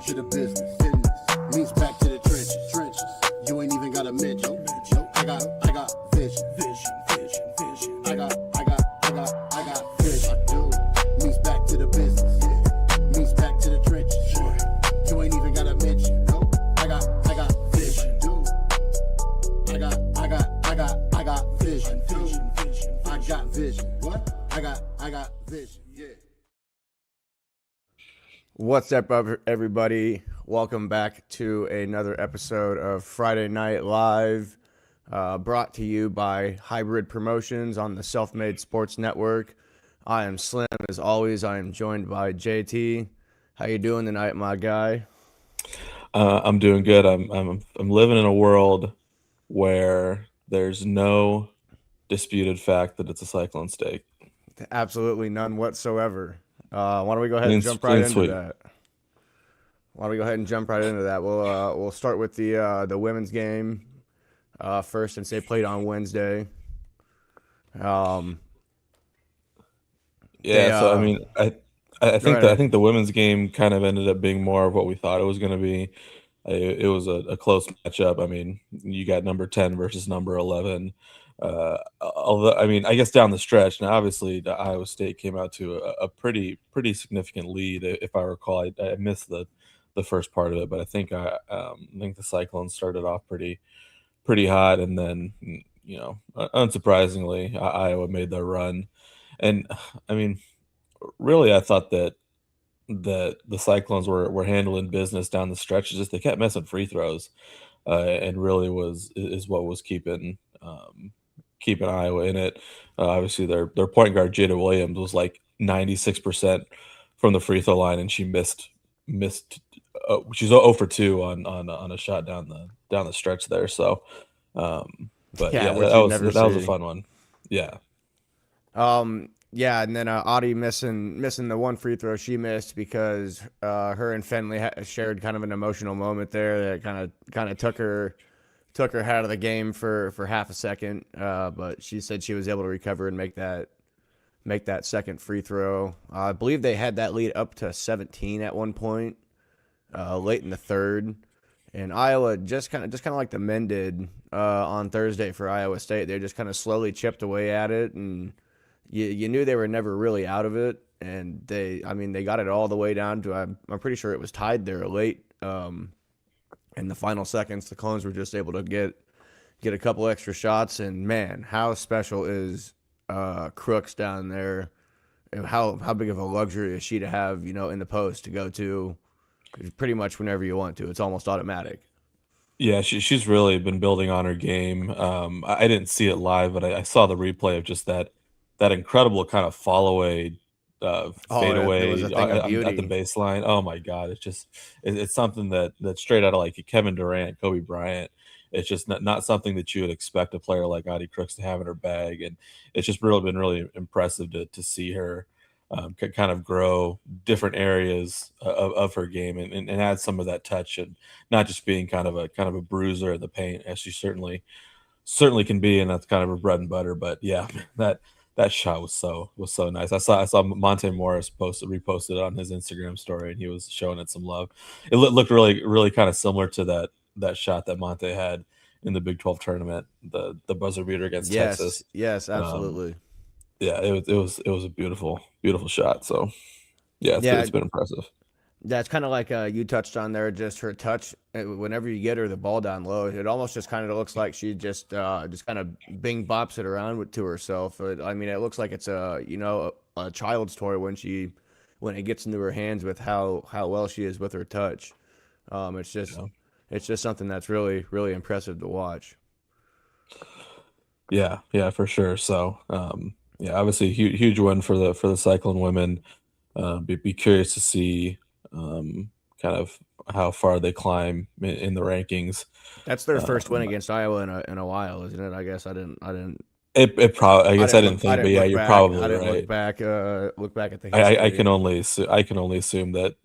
back to the business. Means back to the trenches. You ain't even got a mention. I got vision. I got vision. Means back to the business. Means back to the trenches. You ain't even got a mention. I got vision. I got vision. I got vision. What? I got vision. Yeah. What's up, everybody? Welcome back to another episode of Friday Night Live, brought to you by Hybrid Promotions on the Self-Made Sports Network. I am Slim. As always, I am joined by JT. How you doing tonight, my guy? I'm doing good. I'm living in a world where there's no disputed fact that it's a Cyclone steak. Absolutely none whatsoever. Why don't we go ahead and jump right into that? We'll start with the women's game first, since they played on Wednesday. I think the women's game kind of ended up being more of what we thought it was going to be. It was a close matchup. I mean, you got number 10 versus number 11. Although, I mean, I guess down the stretch, now obviously the Iowa State came out to a pretty significant lead. If I recall, I missed the first part of it, but I think the Cyclones started off pretty hot, and then, you know, unsurprisingly, Iowa made their run. And I mean, really, I thought that the Cyclones were handling business down the stretch. It's just they kept missing free throws, and really is what was keeping Iowa in it. Obviously, their point guard Jada Williams was like 96% from the free throw line, and she missed. She's 0 for 2 on a shot down the stretch there. So, that was a fun one. Yeah. Yeah, and then Audie missing the one free throw she missed because her and Fenley shared kind of an emotional moment there that kind of took her out of the game for half a second. But she said she was able to recover and make that second free throw. I believe they had that lead up to 17 at one point, late in the third. And Iowa just kind of like the men did on Thursday for Iowa State. They just kind of slowly chipped away at it, and you knew they were never really out of it. And they got it all the way down to, I'm pretty sure it was tied there late. In the final seconds, the Clones were just able to get a couple extra shots. And man, how special is Crooks down there? And how big of a luxury is she to have, in the post to go to pretty much whenever you want to? It's almost automatic. Yeah, she's really been building on her game. I didn't see it live, but I saw the replay of just that incredible kind of fall away, fade away at the baseline. Oh my God, it's something that's straight out of like Kevin Durant, Kobe Bryant. It's just not something that you would expect a player like Audie Crooks to have in her bag, and it's just been really impressive to see her kind of grow different areas of her game and add some of that touch, and not just being kind of a bruiser in the paint, as she certainly can be, and that's kind of her bread and butter. But yeah, that shot was so nice. I saw Monte Morris reposted it on his Instagram story, and he was showing it some love. It looked really kind of similar to that shot that Monte had in the Big 12 tournament, the buzzer beater against Texas. Yes, absolutely. It was a beautiful shot. So it's been impressive. That's kind of like you touched on there, just her touch. Whenever you get her the ball down low, it almost just kind of looks like she just kind of bing bops it around to herself. It looks like it's a child's toy when it gets into her hands with how well she is with her touch. It's just something that's really, really impressive to watch. Yeah, for sure. So, obviously huge win for the Cyclone women. Be curious to see kind of how far they climb in the rankings. That's their first win against Iowa in a while, isn't it? I guess I didn't. It probably. I guess I didn't think, but yeah, you're probably right. Look back at the history. I can only assume that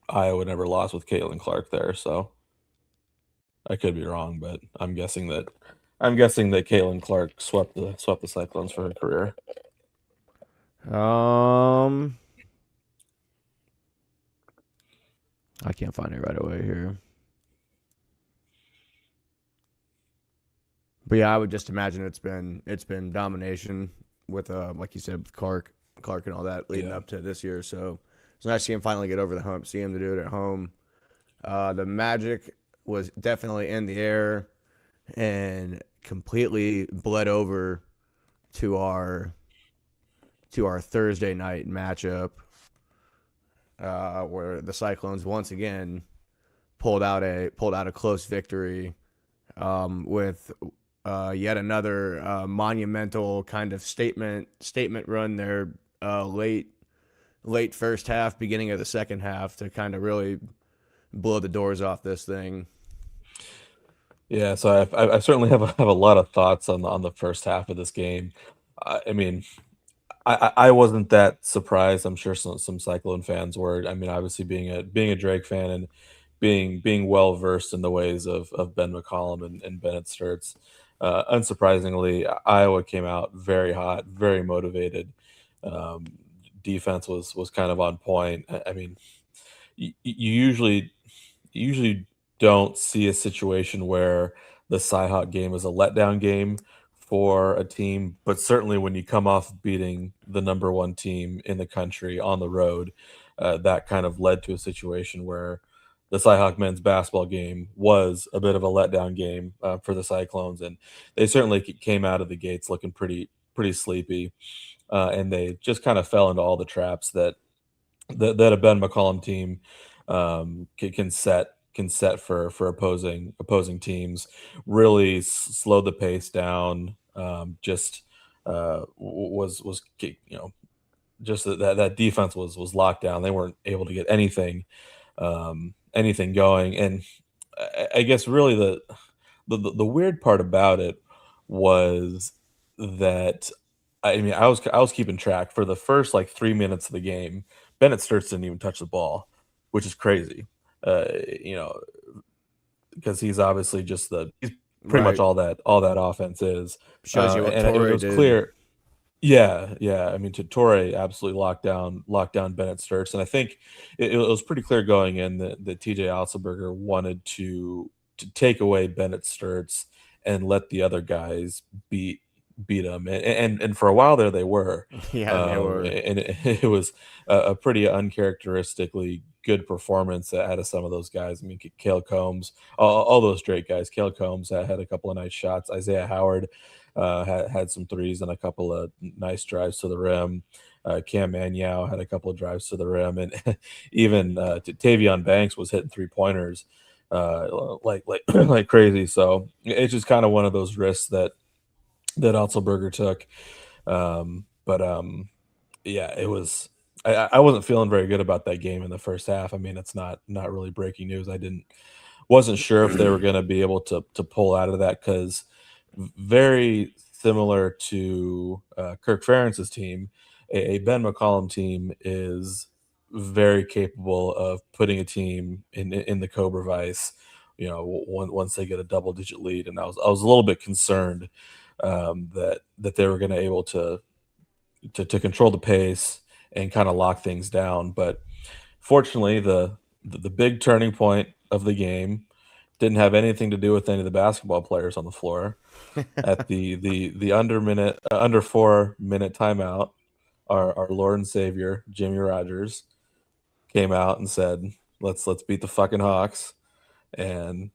Iowa never lost with Caitlin Clark there, so I could be wrong, but I'm guessing that Caitlin Clark swept the Cyclones for her career. I can't find it right away here. But yeah, I would just imagine it's been domination with like you said with Clark and all that leading Yeah. up to this year. So it's nice to see him finally get over the hump, see him to do it at home. The magic was definitely in the air and completely bled over to our Thursday night matchup, where the Cyclones once again pulled out a close victory, with yet another monumental kind of statement run there, late first half, beginning of the second half, to kind of really blow the doors off this thing. Yeah, so I certainly have a lot of thoughts on the first half of this game. I mean, I wasn't that surprised. I'm sure some Cyclone fans were. I mean, obviously being a Drake fan and being well versed in the ways of Ben McCollum and Bennett Sturts. Unsurprisingly, Iowa came out very hot, very motivated. Um, Defense was kind of on point. I mean, you usually don't see a situation where the Cyhawk game is a letdown game for a team, but certainly when you come off beating the number one team in the country on the road, that kind of led to a situation where the Cyhawk men's basketball game was a bit of a letdown game for the Cyclones, and they certainly came out of the gates looking pretty sleepy, and they just kind of fell into all the traps that a Ben McCollum team can set for opposing teams. Really slowed the pace down. Just was just that defense was locked down. They weren't able to get anything going. And I guess really the weird part about it was that I mean I was keeping track for the first like 3 minutes of the game. Bennett Sturts didn't even touch the ball, which is crazy. Uh, you know, because he's obviously he's pretty much Right. all that offense is, Shows you what and it Torrey was did. clear. Yeah, yeah. I mean, Torre absolutely locked down Bennett Sturts, and I think it was pretty clear going in that TJ Otzelberger wanted to take away Bennett Sturts and let the other guys beat him, and for a while there they were, Yeah, they were. and it was a pretty uncharacteristically good performance out of some of those guys. I mean, Cale Combs, all those Drake guys. Cale Combs had a couple of nice shots. Isaiah Howard had some threes and a couple of nice drives to the rim. Cam Manyow had a couple of drives to the rim, and even Tavion Banks was hitting 3 pointers like like crazy. So it's just kind of one of those risks that Otzelberger took. But yeah, it was. I wasn't feeling very good about that game in the first half. I mean, it's not really breaking news. I didn't wasn't sure if they were going to be able to pull out of that because very similar to Kirk Ferentz's team, a Ben McCollum team is very capable of putting a team in the Cobra Vice. Once they get a double digit lead, and I was a little bit concerned that they were going to able to control the pace and kind of lock things down. But fortunately, the big turning point of the game didn't have anything to do with any of the basketball players on the floor. At the under 4 minute timeout, our Lord and Savior Jimmy Rogers came out and said, "Let's beat the fucking Hawks." And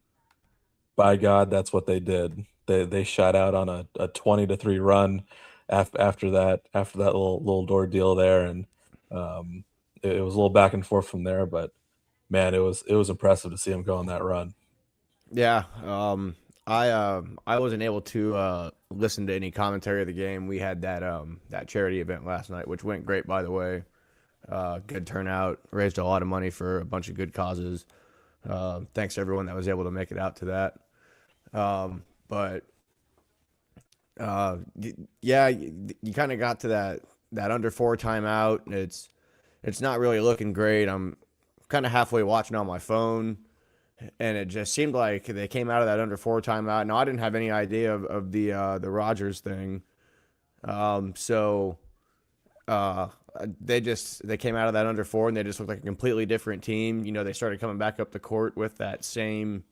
by God, that's what they did. They shot out on a 20-3 run after that little door deal there, and it was a little back and forth from there. But man, it was impressive to see him go on that run. Yeah. I wasn't able to listen to any commentary of the game. We had that charity event last night, which went great, by the way. Good turnout, raised a lot of money for a bunch of good causes. Thanks to everyone that was able to make it out to that. But yeah, you kind of got to that under four timeout. It's not really looking great. I'm kind of halfway watching on my phone, and it just seemed like they came out of that under four timeout. Now I didn't have any idea of the Rogers thing, so They came out of that under four and they just looked like a completely different team. They started coming back up the court with that same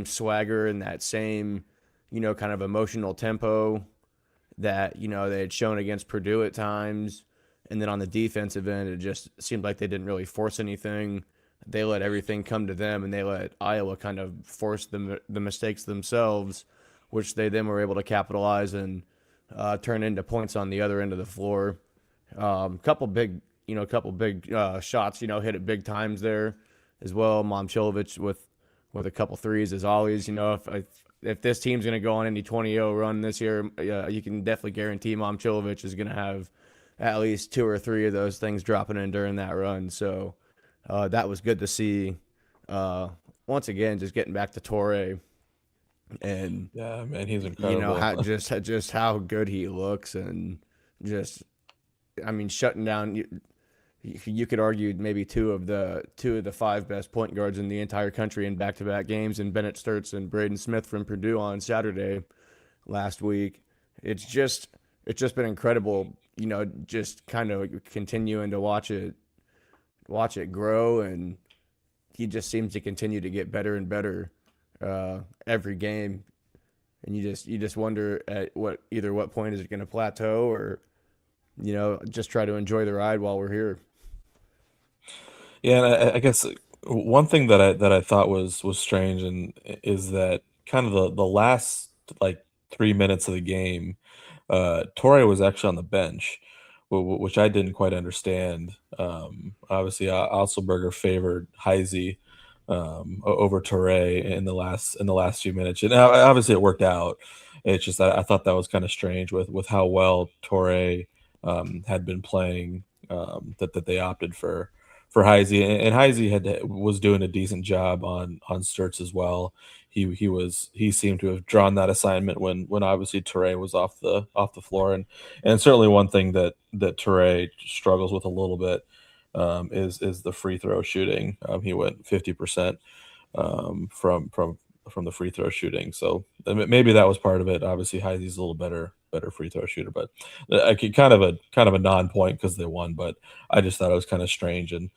swagger and that same, kind of emotional tempo that, they had shown against Purdue at times. And then on the defensive end, it just seemed like they didn't really force anything. They let everything come to them, and they let Iowa kind of force the mistakes themselves, which they then were able to capitalize and turn into points on the other end of the floor. Couple big shots, hit at big times there as well. Momcilovic with a couple threes as always. If this team's going to go on any 20-0 run this year, you can definitely guarantee Momcilovic is going to have at least two or three of those things dropping in during that run. So that was good to see. Once again, just getting back to Torre and Yeah, man, he's incredible. just how good he looks, and just, I mean, shutting down. You could argue maybe two of the five best point guards in the entire country in back-to-back games, and Bennett Sturts and Braden Smith from Purdue on Saturday last week. It's just been incredible, just kind of continuing to watch it grow, and he just seems to continue to get better and better every game. And you just wonder at what point is it going to plateau, or just try to enjoy the ride while we're here. Yeah, and I guess one thing that I thought was strange and is that kind of the last like 3 minutes of the game, Torrey was actually on the bench, which I didn't quite understand. Obviously, Otzelberger favored Heisey over Torrey in the last few minutes, and obviously it worked out. It's just I thought that was kind of strange with how well Torrey had been playing, that they opted for Heisey, and Heisey was doing a decent job on Sturts as well. He seemed to have drawn that assignment when obviously Toure was off the floor, and certainly one thing that Toure struggles with a little bit, is the free throw shooting. He went 50% from the free throw shooting, so maybe that was part of it. Obviously, Heisey's a little better free throw shooter, but kind of a non-point because they won. But I just thought it was kind of strange, and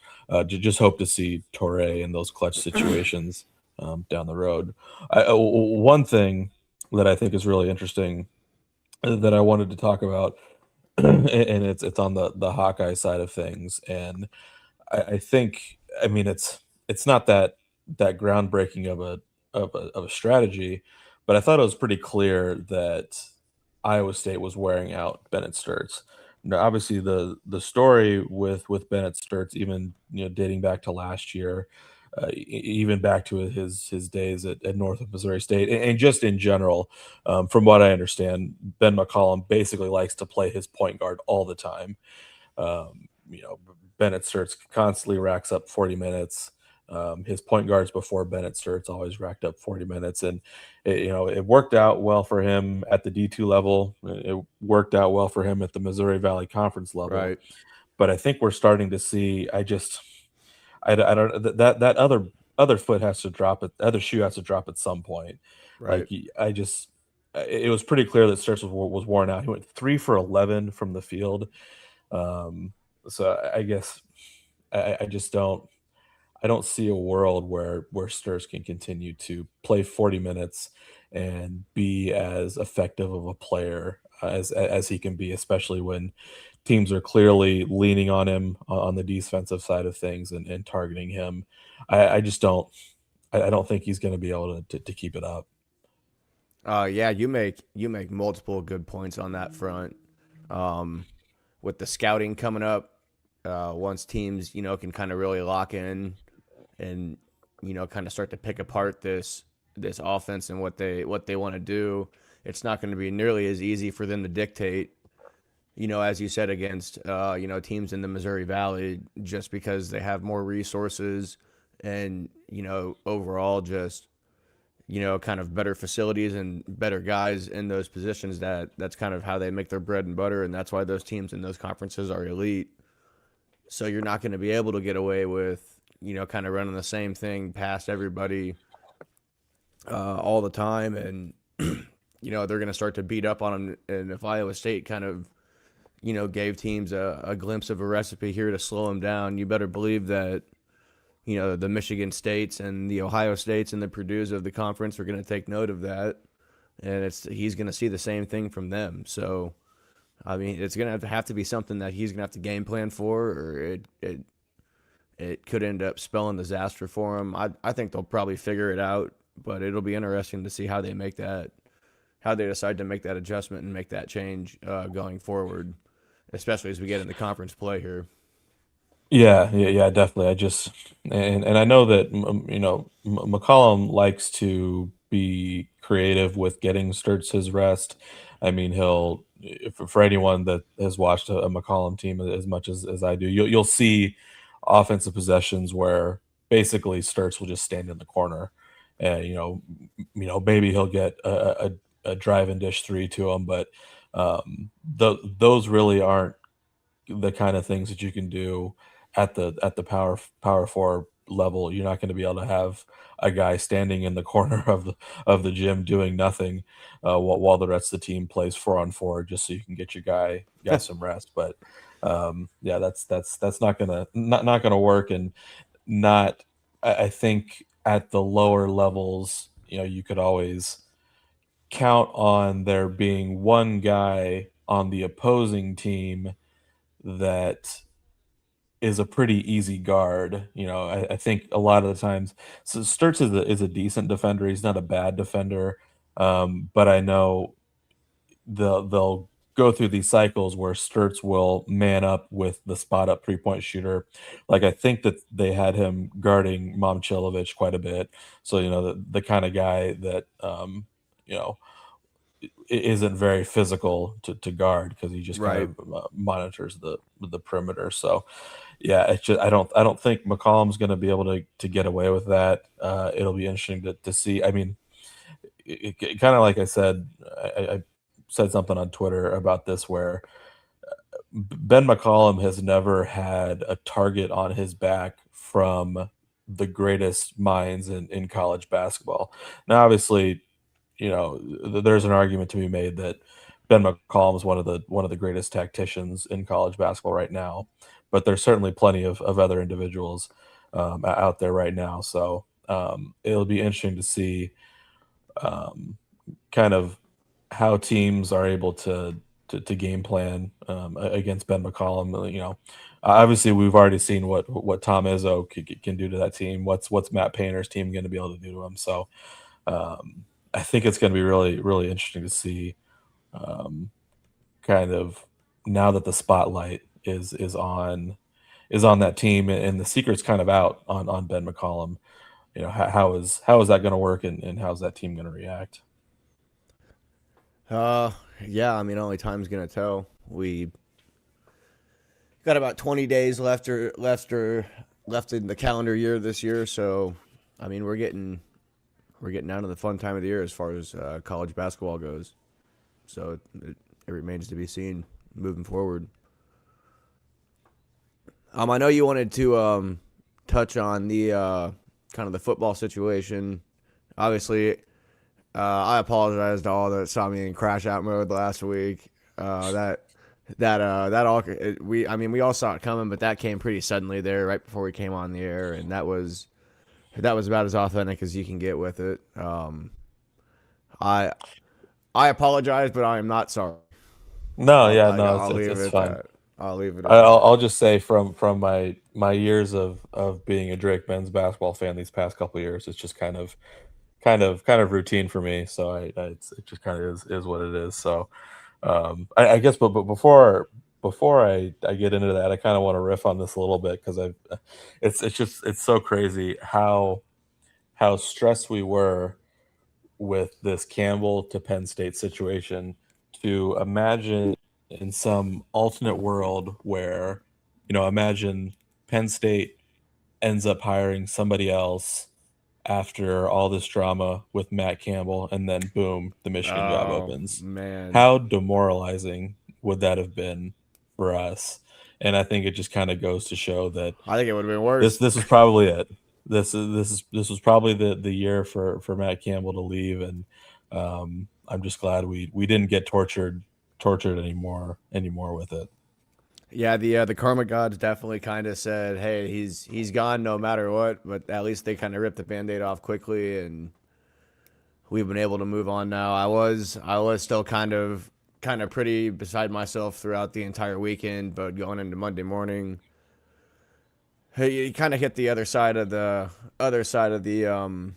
just hope to see Torre in those clutch situations down the road. One thing that I think is really interesting that I wanted to talk about, and it's on the Hawkeye side of things, and I think, I mean, it's not that groundbreaking of a strategy, but I thought it was pretty clear that Iowa State was wearing out Bennett Sturts. Now, obviously, the story with Bennett Sturts, even dating back to last year, even back to his days at North of Missouri State, and just in general, from what I understand, Ben McCollum basically likes to play his point guard all the time. Bennett Sturts constantly racks up 40 minutes. His point guards before Bennett Sturts always racked up 40 minutes, and it worked out well for him at the D2 level. It worked out well for him at the Missouri Valley Conference level. Right. But I think we're starting to see. I don't that other foot has to drop it. The other shoe has to drop at some point. Right. It was pretty clear that Sturts was worn out. He went 3 for 11 from the field. So I guess I just don't. I don't see a world where Sturz can continue to play 40 minutes and be as effective of a player as he can be, especially when teams are clearly leaning on him on the defensive side of things and targeting him. I just don't. I don't think he's going to be able to keep it up. Yeah, you make multiple good points on that front. With the scouting coming up, once teams can kind of really lock in and kind of start to pick apart this offense and what they want to do, it's not going to be nearly as easy for them to dictate, as you said, against teams in the Missouri Valley, just because they have more resources and overall just kind of better facilities and better guys in those positions. That's kind of how they make their bread and butter, and that's why those teams in those conferences are elite. So you're not going to be able to get away with kind of running the same thing past everybody all the time, and they're going to start to beat up on them. And if Iowa State kind of gave teams a glimpse of a recipe here to slow them down, you better believe that the Michigan States and the Ohio States and the Purdues of the conference are going to take note of that, and he's going to see the same thing from them. So, I mean, it's going to have to be something that he's going to have to game plan for, or it could end up spelling disaster for him. I think they'll probably figure it out, but it'll be interesting to see how they decide to make that adjustment and make that change going forward, especially as we get into conference play here. Yeah, definitely. And I know that McCollum likes to be creative with getting Sturts his rest. I mean, for anyone that has watched a McCollum team as much as I do, you'll see offensive possessions where basically Sturts will just stand in the corner, and maybe he'll get a drive and dish three to him, but those really aren't the kind of things that you can do at the power four level. You're not going to be able to have a guy standing in the corner of the gym doing nothing while the rest of the team plays 4-on-4 just so you can get your guy some rest. But yeah, that's not gonna work, and not. I think at the lower levels, you could always count on there being one guy on the opposing team that is a pretty easy guard. I think a lot of the times, so Sturts is a decent defender. He's not a bad defender, but I know they'll go through these cycles where Sturts will man up with the spot up 3-point shooter. Like I think that they had him guarding Momcilovic quite a bit. So the kind of guy that you know isn't very physical to guard because he just kind Right. of monitors the perimeter. So yeah, it's just I don't think McCollum's going to be able to get away with that. It'll be interesting to see. I mean, it kind of like I said, I said something on Twitter about this where Ben McCollum has never had a target on his back from the greatest minds in college basketball. Now, obviously, there's an argument to be made that Ben McCollum is one of the greatest tacticians in college basketball right now, but there's certainly plenty of other individuals out there right now. So it'll be interesting to see um, kind of how teams are able to game plan against Ben McCollum. Obviously we've already seen what Tom Izzo can do to that team. What's Matt Painter's team going to be able to do to him? So I think it's going to be really really interesting to see um, kind of now that the spotlight is on that team and the secret's kind of out on Ben McCollum. How is that going to work, and how's that team going to react? Yeah, I mean, only time's gonna tell. We got about 20 days left in the calendar year this year, so I mean, we're getting down to the fun time of the year as far as college basketball goes. So it remains to be seen moving forward. I know you wanted to touch on the kind of the football situation. Obviously, I apologize to all that saw me in crash out mode last week. That all we all saw it coming, but that came pretty suddenly there right before we came on the air, and that was about as authentic as you can get with it. I I apologize, but I am not sorry. No, I'll, yeah, I, no, I'll leave it it's at fine. that. I'll leave it at I'll, that. I'll just say from my years of being a Drake men's basketball fan these past couple of years, it's just kind of routine for me. So it just kind of is what it is. So I guess, but before I get into that, I kind of want to riff on this a little bit because it's so crazy how stressed we were with this Campbell to Penn State situation. To imagine in some alternate world where imagine Penn State ends up hiring somebody else after all this drama with Matt Campbell, and then boom, the Michigan job Oh opens. man, How demoralizing would that have been for us? And I think it just kind of goes to show that I think it would have been this worse. this was probably it. This was probably the year for Matt Campbell to leave, and I'm just glad we didn't get tortured anymore with it. Yeah, the karma gods definitely kind of said, "Hey, he's gone no matter what." But at least they kind of ripped the band-aid off quickly, and we've been able to move on now. I was still kind of pretty beside myself throughout the entire weekend, but going into Monday morning, hey, you kind of hit the other side of the the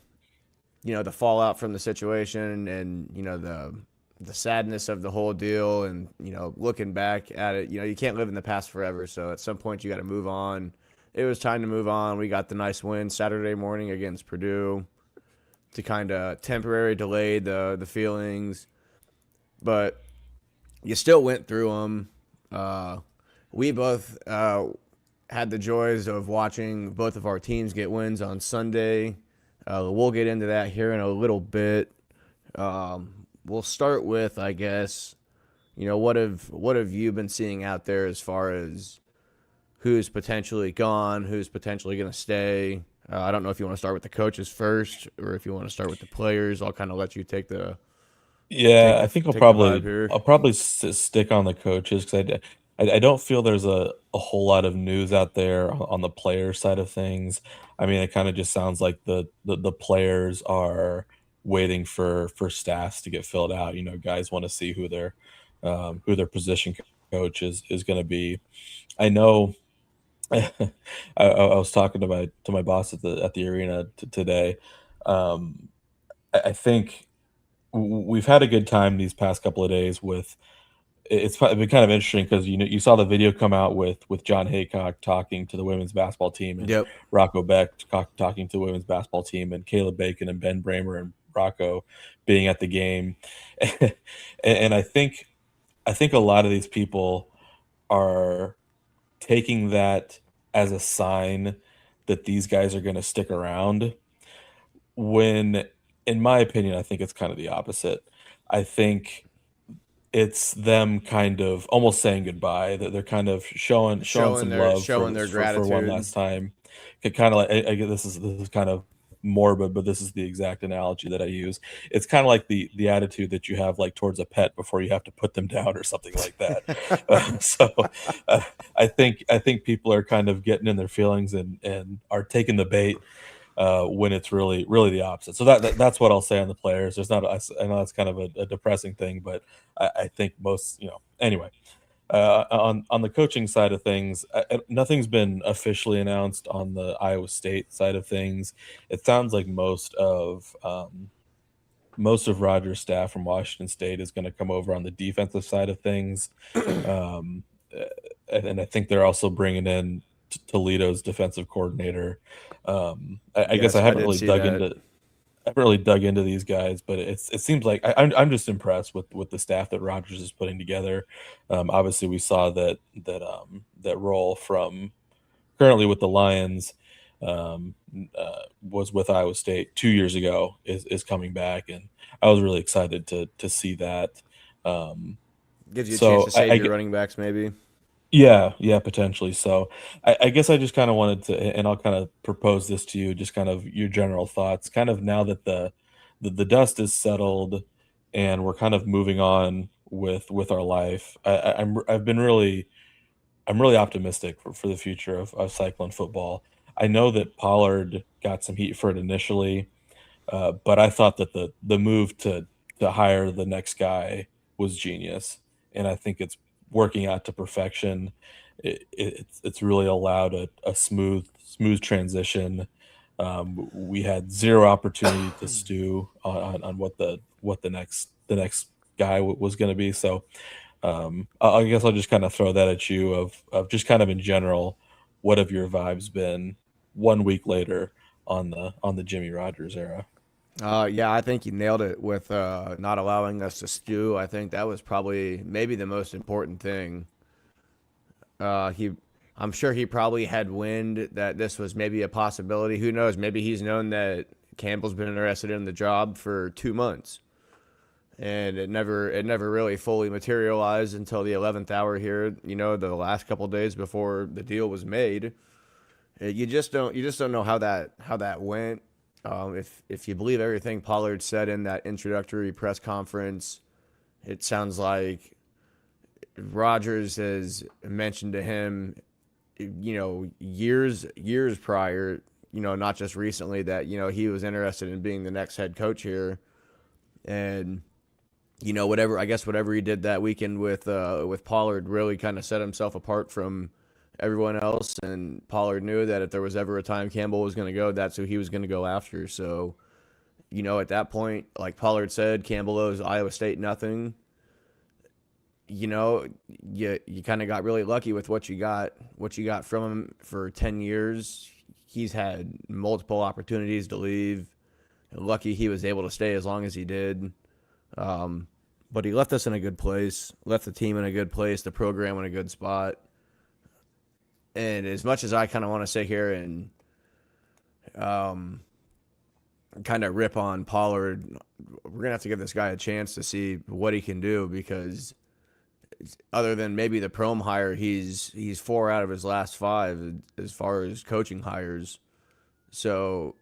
fallout from the situation, and the sadness of the whole deal, and looking back at it, you can't live in the past forever, so at some point you got to move on. It was time to move on. We got the nice win Saturday morning against Purdue to kind of temporarily delay the feelings, but you still went through them. We both had the joys of watching both of our teams get wins on Sunday. We'll get into that here in a little bit. We'll start with, I guess, what have you been seeing out there as far as who's potentially gone, who's potentially going to stay? I don't know if you want to start with the coaches first, or if you want to start with the players. I'll kind of let you take the take Yeah, I the think I'll take the vibe probably here. I'll probably stick on the coaches because I don't feel there's a whole lot of news out there on the player side of things. I mean, it kind of just sounds like the players are waiting for stats to get filled out. You know, guys want to see who their position coach is going to be. I know. I was talking to my boss at the arena today. Um, I think we've had a good time these past couple of days with it's been kind of interesting because you saw the video come out with John Haycock talking to the women's basketball team and Yep. Rocco Beck talking to the women's basketball team and Caleb Bacon and Ben Bramer and Rocco being at the game, and I think a lot of these people are taking that as a sign that these guys are going to stick around when in my opinion I think it's kind of the opposite. I think it's them kind of almost saying goodbye, that they're kind of showing Showing some their love showing their for one gratitude. last time. Kind of like I get this is kind of morbid, but this is the exact analogy that I use. It's kind of like the attitude that you have like towards a pet before you have to put them down or something like that. So uh, I think people are kind of getting in their feelings and are taking the bait when it's really the opposite. So that's what I'll say on the players. There's not I know that's kind of a depressing thing, but I think most anyway. On the coaching side of things, nothing's been officially announced on the Iowa State side of things. It sounds like most of Rogers' staff from Washington State is going to come over on the defensive side of things, um, uh, and I think they're also bringing in Toledo's defensive coordinator. I guess Yes, I did see that. I haven't really dug into these guys, but it seems like I'm just impressed with the staff that Rogers is putting together. Obviously, we saw that role from currently with the Lions was with Iowa State 2 years ago is coming back, and I was really excited to see that. Um, Gives you a chance so to save your running backs, maybe. yeah, yeah, potentially. So I guess I just kind of wanted to, and I'll kind of propose this to you, just kind of your general thoughts, kind of now that the dust is settled and we're kind of moving on with our life. I'm really optimistic for the future of Cyclone football. I know that Pollard got some heat for it initially, but I thought that the move to hire the next guy was genius, and I think it's working out to perfection. It's really allowed a smooth transition. We had zero opportunity to stew on what the next guy was going to be. So I guess I'll just kind of throw that at you of just kind of in general, what have your vibes been 1 week later on the Jimmy Rogers era? Yeah, I think you nailed it with not allowing us to stew. I think that was probably maybe the most important thing. He, I'm sure he probably had wind that this was maybe a possibility. Who knows? Maybe he's known that Campbell's been interested in the job for 2 months, and it never really fully materialized until the 11th hour here. The last couple days before the deal was made. You just don't know how that went. If you believe everything Pollard said in that introductory press conference, it sounds like Rodgers has mentioned to him, years prior, not just recently, that he was interested in being the next head coach here, and whatever he did that weekend with Pollard really kind of set himself apart from everyone else, and Pollard knew that if there was ever a time Campbell was going to go, that's who he was going to go after. So, at that point, like Pollard said, Campbell owes Iowa State nothing. You kind of got really lucky with what you got from him for 10 years. He's had multiple opportunities to leave. Lucky he was able to stay as long as he did. But he left us in a good place, left the team in a good place, the program in a good spot. And as much as I kind of want to sit here and kind of rip on Pollard, we're going to have to give this guy a chance to see what he can do, because other than maybe the Prom hire, he's 4 out of his last 5 as far as coaching hires. So,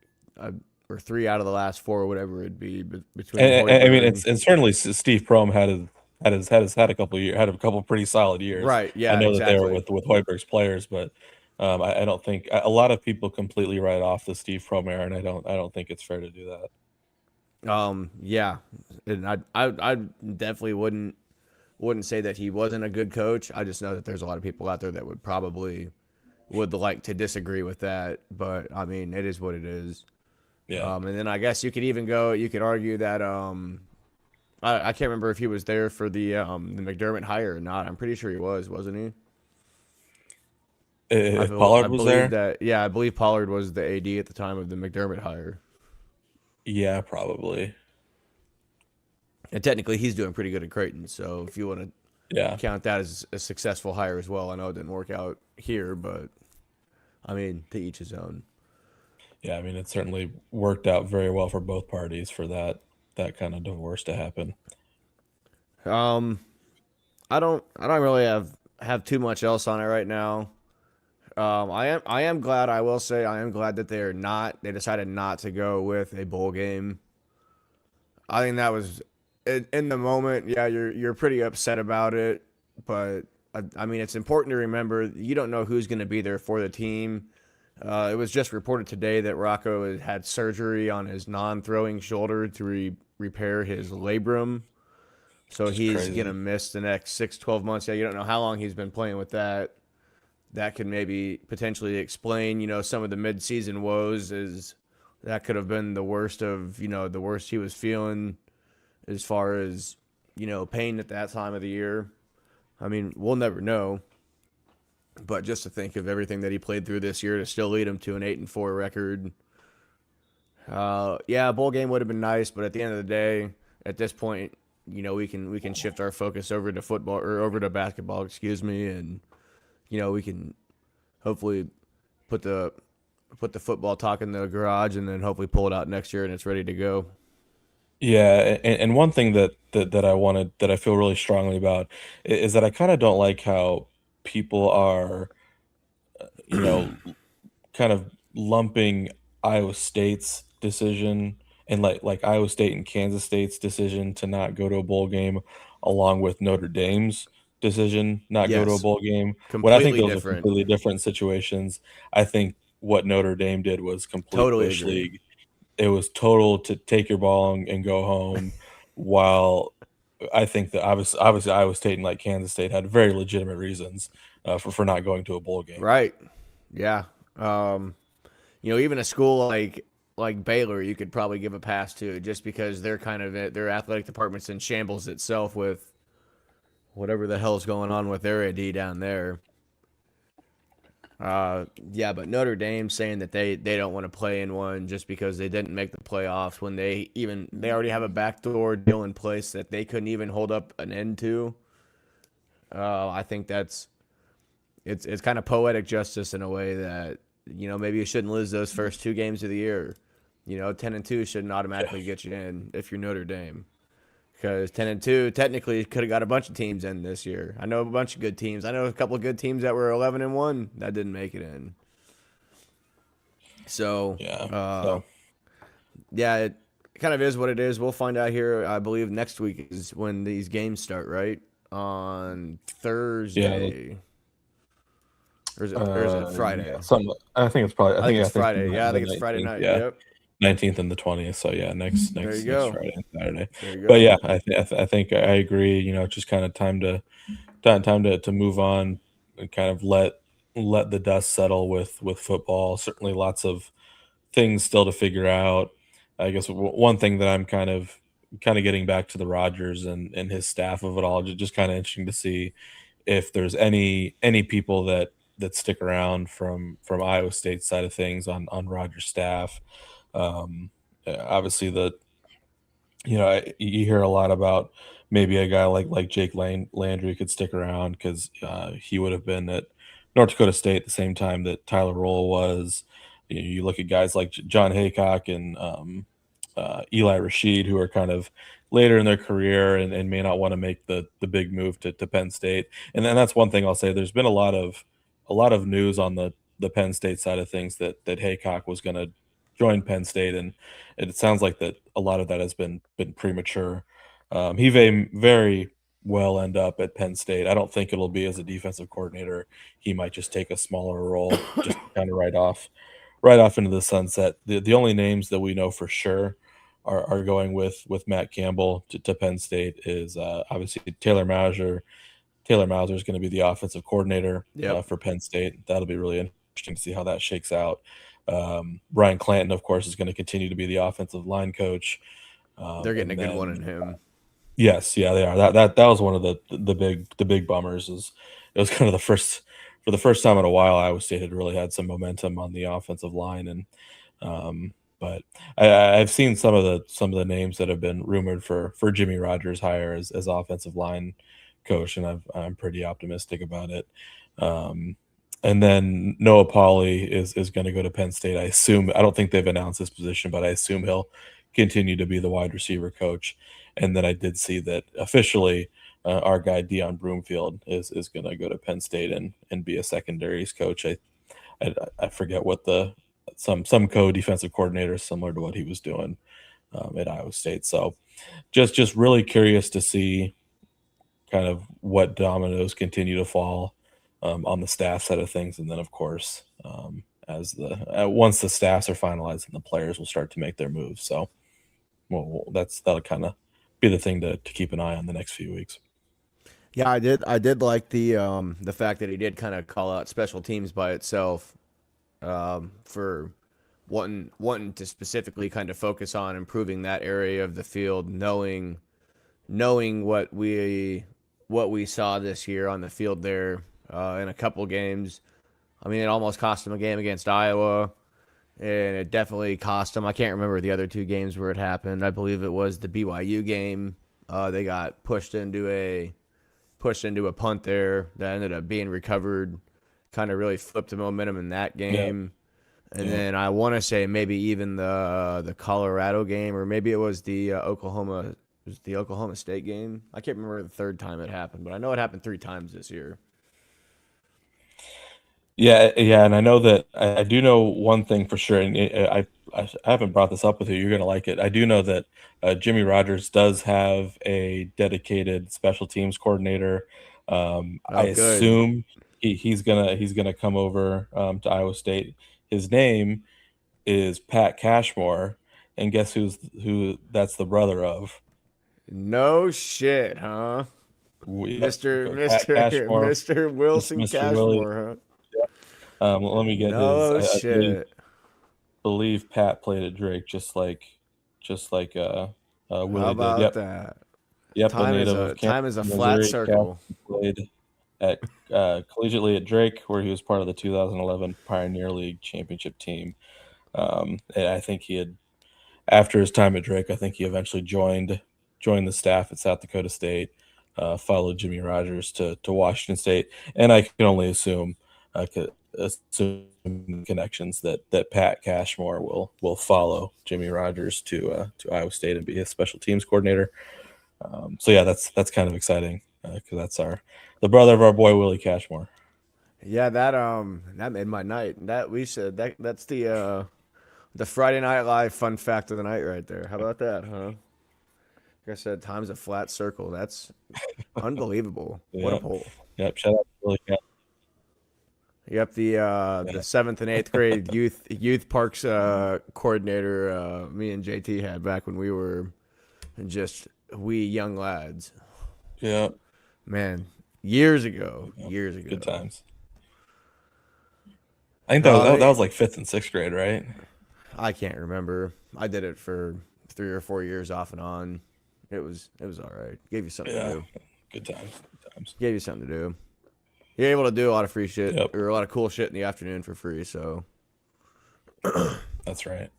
or 3 out of the last 4, whatever it'd be between. I mean, it's certainly Steve Prohm had a couple pretty solid years. Right. Yeah. I know exactly. that they were with Hoiberg's players, but I don't think a lot of people completely write off the Steve Prohm era, and I don't think it's fair to do that. Yeah, and I definitely wouldn't say that he wasn't a good coach. I just know that there's a lot of people out there that would like to disagree with that, but I mean, it is what it is. Yeah. And then I guess you could argue that I can't remember if he was there for the McDermott hire or not. I'm pretty sure he wasn't he? If Pollard was there? I believe Pollard was the AD at the time of the McDermott hire. Yeah, probably. And technically, he's doing pretty good at Creighton. So if you want to count that as a successful hire as well, I know it didn't work out here, but I mean, to each his own. Yeah, I mean, it certainly worked out very well for both parties for that kind of divorce to happen. I don't really have too much else on it right now. I am glad. I will say I am glad that they decided not to go with a bowl game. I think that was in the moment. Yeah, you're pretty upset about it, but I mean, it's important to remember you don't know who's going to be there for the team. It was just reported today that Rocco had surgery on his non-throwing shoulder to repair his labrum. So he's going to miss the next 6-12 months. Yeah, you don't know how long he's been playing with that. That could maybe potentially explain, some of the mid-season woes. That could have been the worst he was feeling as far as, pain at that time of the year. I mean, we'll never know. But just to think of everything that he played through this year to still lead him to an 8-4 record. A bowl game would have been nice, but at the end of the day, at this point, we can shift our focus over to football or over to basketball, and we can hopefully put the football talk in the garage and then hopefully pull it out next year and it's ready to go. Yeah, and one thing that I feel really strongly about is that I kind of don't like how people are, kind of lumping Iowa State's decision and like Iowa State and Kansas State's decision to not go to a bowl game along with Notre Dame's decision not go to a bowl game. When I think those are completely different situations. I think what Notre Dame did was complete bush league. It was total to take your ball and go home, while I think that obviously Iowa State and like Kansas State had very legitimate reasons for not going to a bowl game. Right. Yeah. Even a school like Baylor, you could probably give a pass to, just because they're their athletic department's in shambles itself with whatever the hell's going on with their AD down there. But Notre Dame saying that they don't want to play in one just because they didn't make the playoffs when they already have a backdoor deal in place that they couldn't even hold up an end to. I think it's kind of poetic justice in a way that, maybe you shouldn't lose those first 2 games of the year. 10-2 shouldn't automatically get you in if you're Notre Dame. Because 10-2 technically could have got a bunch of teams in this year. I know a bunch of good teams. I know a couple of good teams that were 11-1 that didn't make it in. So it kind of is what it is. We'll find out here. I believe next week is when these games start, right? on Yeah, Thursday. Or is it yeah, Friday? I think it's probably. I think it's I think Friday. Yeah, I the think it's Friday 19th. night. Yeah, Yep. 19th and the 20th. So yeah, There you next go. Friday and Saturday. There you But go. yeah, I think I agree. You know, just kind of time to move on and kind of let the dust settle with football. Certainly, lots of things still to figure out. I guess one thing that I'm kind of getting back to the Rodgers and his staff of it all. Just kind of interesting to see if there's any people that stick around from Iowa State side of things on Rodgers' staff. Obviously, you hear a lot about maybe a guy like Jake Landry could stick around because he would have been at North Dakota State at the same time that Tyler Roll was. You look at guys like John Haycock and Eli Rashid, who are kind of later in their career and may not want to make the big move to Penn State. And then that's one thing I'll say. There's been a lot of news on the Penn State side of things that Haycock was going to join Penn State, and it sounds like that a lot of that has been premature. He may very well end up at Penn State. I don't think it'll be as a defensive coordinator. He might just take a smaller role, just kind of right off into the sunset. The only names that we know for sure are going with Matt Campbell to Penn State is obviously Taylor Mauser is going to be the offensive coordinator Yep. for Penn State. That'll be really interesting to see how that shakes out. Brian Clanton, of course, is going to continue to be the offensive line coach. They're getting a And good one in then him. yes, yeah, they are. That was one of the big bummers. Is it was kind of the first for the first time in a while Iowa State had really had some momentum on the offensive line, and but I've seen some of the names that have been rumored for Jimmy Rogers' hire as offensive line coach, and I'm pretty optimistic about it. Um, and then Noah Pauley is going to go to Penn State. I don't think they've announced this position, but I assume he'll continue to be the wide receiver coach. And then I did see that officially our guy Dion Broomfield is going to go to Penn State and be a secondaries coach. I forget what the some co-defensive coordinator similar to what he was doing at Iowa State. So just really curious to see kind of what dominoes continue to fall on the staff side of things, and then of course as the once the staffs are finalized and the players will start to make their moves. So that'll kind of be the thing to keep an eye on the next few weeks. Yeah, I did like the fact that he did kind of call out special teams by itself for wanting to specifically kind of focus on improving that area of the field, knowing what we saw this year on the field there in a couple games. I mean, it almost cost him a game against Iowa, and it definitely cost him. I can't remember the other two games where it happened. I believe it was the BYU game. They got pushed into a punt there that ended up being recovered. Kind of really flipped the momentum in that Yeah, game. And yeah. then I want to say maybe even the Colorado game, or maybe it was the Oklahoma State game. I can't remember the third time it happened, but I know it happened three times this year. Yeah, yeah, and I know that I do know one thing for sure, and I haven't brought this up with you. You're gonna like it. I do know that Jimmy Rogers does have a dedicated special teams coordinator. I Oh, good. assume he's gonna come over to Iowa State. His name is Pat Cashmore, and guess who that's the brother of? No shit, huh? Yep, Pat Mister Cashmore, Mister Wilson Mr. Willie. Cashmore, huh? Let me get his. No I shit. believe Pat played at Drake, just like How Willie did. about Yep, that? yep. A native of Time Kansas, is a City, flat Missouri. Cash circle. played at collegiately at Drake, where he was part of the 2011 Pioneer League championship team. And I think he had after his time at Drake, I think he eventually joined the staff at South Dakota State, followed Jimmy Rogers to Washington State, and I can only assume connections that Pat Cashmore will follow Jimmy Rogers to Iowa State and be his special teams coordinator. So yeah, that's kind of exciting because that's the brother of our boy Willie Cashmore. Yeah, that made my night. That we said that's the Friday Night Live fun fact of the night right there. How about that, huh? Like I said, time's a flat circle. That's unbelievable. What a Yeah. poll. Yep. Shout out to Billy Cat. Yep, the 7th and 8th grade youth parks coordinator me and JT had back when we were just wee young lads. Yeah. Man, years ago. Years ago. Good times. I think that was like 5th and 6th grade, right? I can't remember. I did it for 3 or 4 years off and on. It was all right. Gave you something to do. Good times. Good times. Gave you something to do. You're able to do a lot of free shit Yep. or a lot of cool shit in the afternoon for free. So That's right.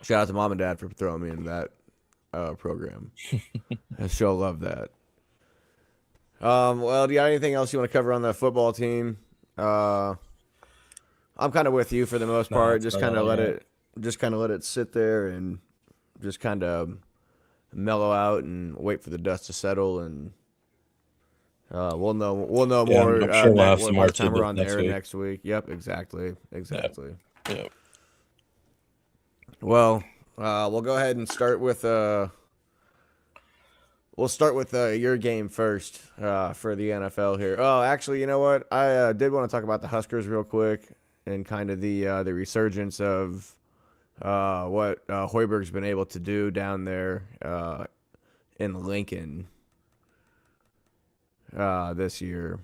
shout out to mom and dad for throwing me in that program. I sure love that. Well, do you have anything else you want to cover on the football team? I'm kind of with you for the most part. that's Just about kind of all let it sit there and just kind of mellow out and wait for the dust to settle, and we'll know more. I'm sure we'll have some by more the time we're on the next air week. next week. Yep, exactly. Yep. Well, we'll go ahead and start with your game first for the NFL here. Oh, actually, you know what? I did want to talk about the Huskers real quick and kind of the resurgence of what Hoiberg's been able to do down there in Lincoln this year.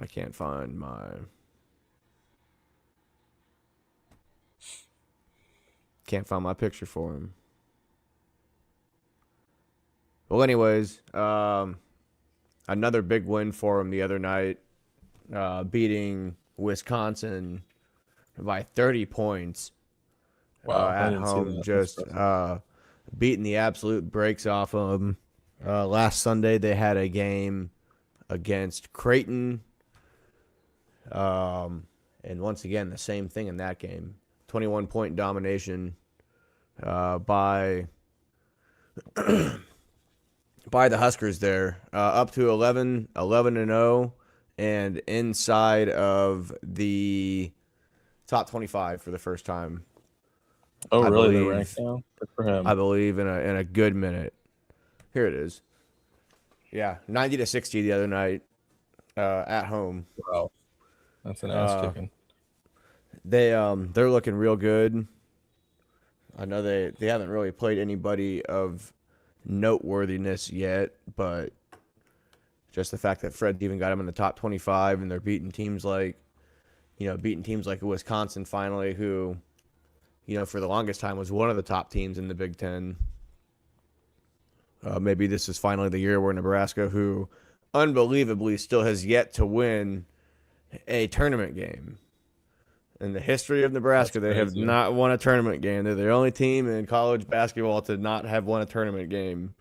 I can't find my picture for him. Well, anyways, another big win for him the other night, beating Wisconsin by 30 points Wow, I at didn't see home, that. just That's impressive. beating the absolute brakes off of them. Last Sunday, they had a game against Creighton. And once again, the same thing in that game. 21-point domination by the Huskers there, up to 11-0, and inside of the top 25 for the first time. Oh, I really? believe- The rank now? Good for him. I believe in a good minute. Here it is. Yeah, 90-60 the other night at home. Wow. That's an ass kicking. They're looking real good. I know they haven't really played anybody of noteworthiness yet, but just the fact that Fred even got them in the top 25 and they're beating teams like Wisconsin finally, who, for the longest time was one of the top teams in the Big Ten. Maybe this is finally the year where Nebraska, who unbelievably still has yet to win a tournament game. In the history of Nebraska, they have not won a tournament game. They're the only team in college basketball to not have won a tournament game.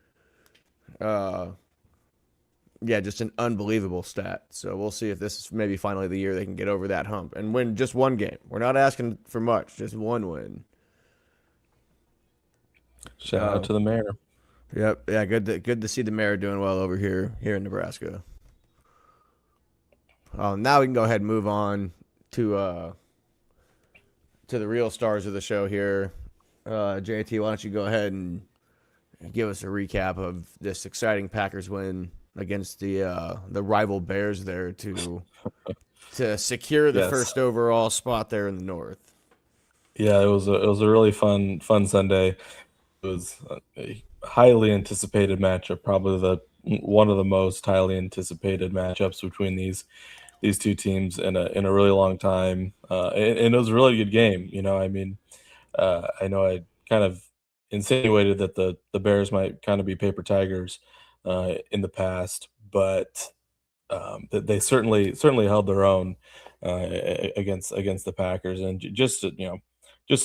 Just an unbelievable stat. So we'll see if this is maybe finally the year they can get over that hump and win just one game. We're not asking for much, just one win. Shout out to the mayor. Yep. Yeah, good to see the mayor doing well over here in Nebraska. Now we can go ahead and move on to the real stars of the show here. JT, why don't you go ahead and give us a recap of this exciting Packers win against the rival Bears there to secure the first overall spot there in the North. Yeah, it was a really fun Sunday. It was a highly anticipated matchup, probably one of the most highly anticipated matchups between these two teams in a really long time, and it was a really good game. I know I kind of insinuated that the Bears might kind of be paper tigers in the past, but they certainly held their own against the Packers, and just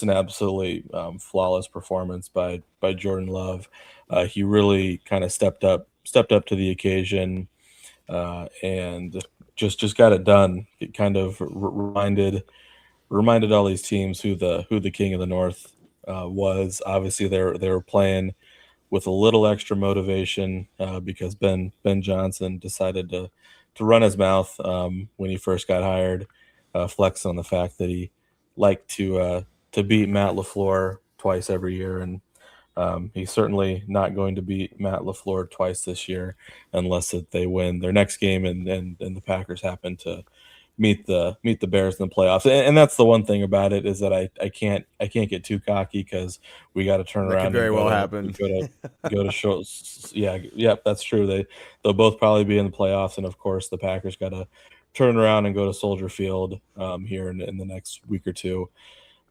an absolutely flawless performance by Jordan Love. He really kind of stepped up to the occasion, and just got it done. It kind of reminded all these teams who the king of the North was. Obviously, they were playing with a little extra motivation because Ben Johnson decided to run his mouth when he first got hired, flex on the fact that he liked to beat Matt LaFleur twice every year, and he's certainly not going to beat Matt LaFleur twice this year unless that they win their next game and the Packers happen to meet the Bears in the playoffs. And that's the one thing about it is that I can't get too cocky because we got to turn That could around and very well happen. go to show. Yeah, that's true. They'll both probably be in the playoffs, and of course the Packers got to turn around and go to Soldier Field here in the next week or two.